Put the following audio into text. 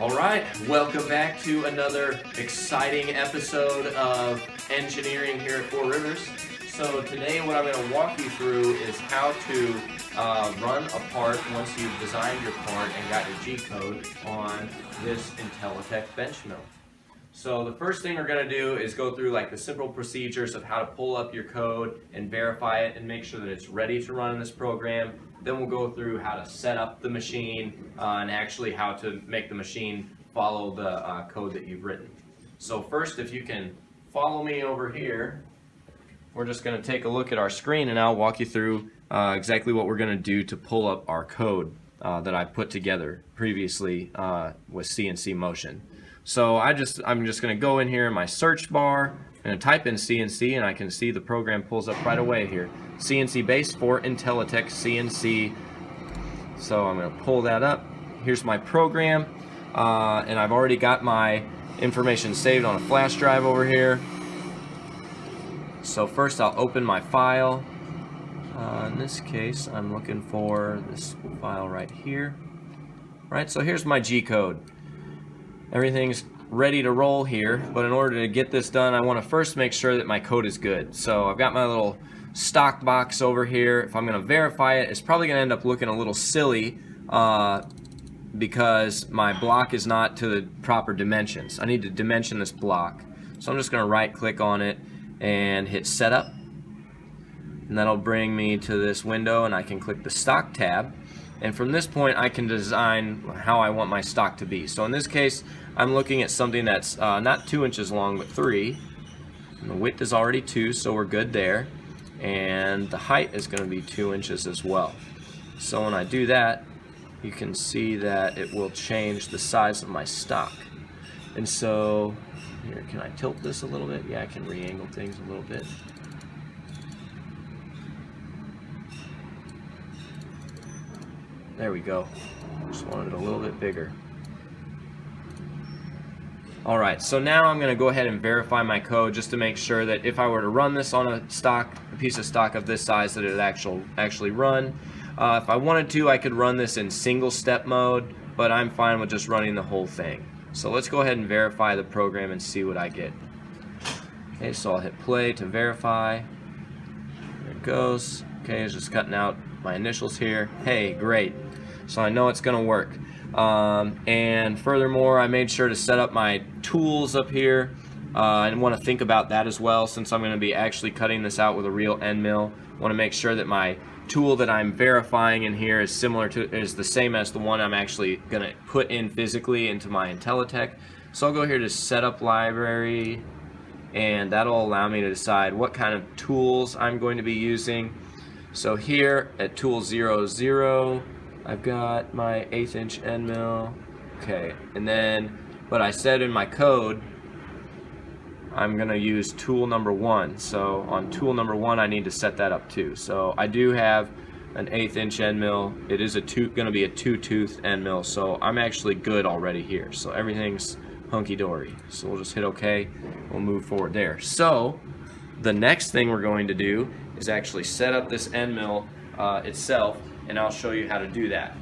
Alright, welcome back to another exciting episode of engineering here at Four Rivers. So today what I'm going to walk you through is how to run a part once you've designed your part and got your G-code on this Intelitek bench mill. So the first thing we're going to do is go through like the simple procedures of how to pull up your code and verify it and make sure that it's ready to run in this program. Then we'll go through how to set up the machine and actually how to make the machine follow the code that you've written. So first, if you can follow me over here, we're just going to take a look at our screen and I'll walk you through exactly what we're going to do to pull up our code that I put together previously with CNC Motion. So I'm just going to go in here in my search bar and type in CNC, and I can see the program pulls up right away here. CNC base for Intelitek CNC. So I'm going to pull that up. Here's my program, and I've already got my information saved on a flash drive over here. So first I'll open my file. In this case, I'm looking for this file right here. Right, so here's my G-code. Everything's ready to roll here, but in order to get this done, I want to first make sure that my code is good. So I've got my little stock box over here. If I'm going to verify it, it's probably going to end up looking a little silly because my block is not to the proper dimensions. I need to dimension this block. So I'm just going to right click on it and hit setup, and that'll bring me to this window, and I can click the stock tab. And from this point, I can design how I want my stock to be. So in this case, I'm looking at something that's not 2 inches long, but 3. And the width is already 2, so we're good there. And the height is going to be 2 inches as well. So when I do that, you can see that it will change the size of my stock. And so, here, can I tilt this a little bit? Yeah, I can re-angle things a little bit. There we go. Just wanted it a little bit bigger. Alright, so now I'm going to go ahead and verify my code just to make sure that if I were to run this on a piece of stock of this size, that it actually run. If I wanted to, I could run this in single step mode, but I'm fine with just running the whole thing. So let's go ahead and verify the program and see what I get. Okay, so I'll hit play to verify. There it goes. Okay, it's just cutting out my initials here. Hey, great. So I know it's going to work. And furthermore, I made sure to set up my tools up here. I want to think about that as well, since I'm going to be actually cutting this out with a real end mill. I want to make sure that my tool that I'm verifying in here is the same as the one I'm actually going to put in physically into my Intelitek. So I'll go here to Setup Library, and that'll allow me to decide what kind of tools I'm going to be using. So here at Tool 00, I've got my 1/8 inch end mill. Okay, and then, but I said in my code, I'm going to use tool number 1. So on tool number 1, I need to set that up too. So I do have an 1/8 inch end mill. It is going to be a 2-tooth end mill, so I'm actually good already here. So everything's hunky-dory. So we'll just hit OK. We'll move forward there. So the next thing we're going to do is actually set up this end mill itself, and I'll show you how to do that.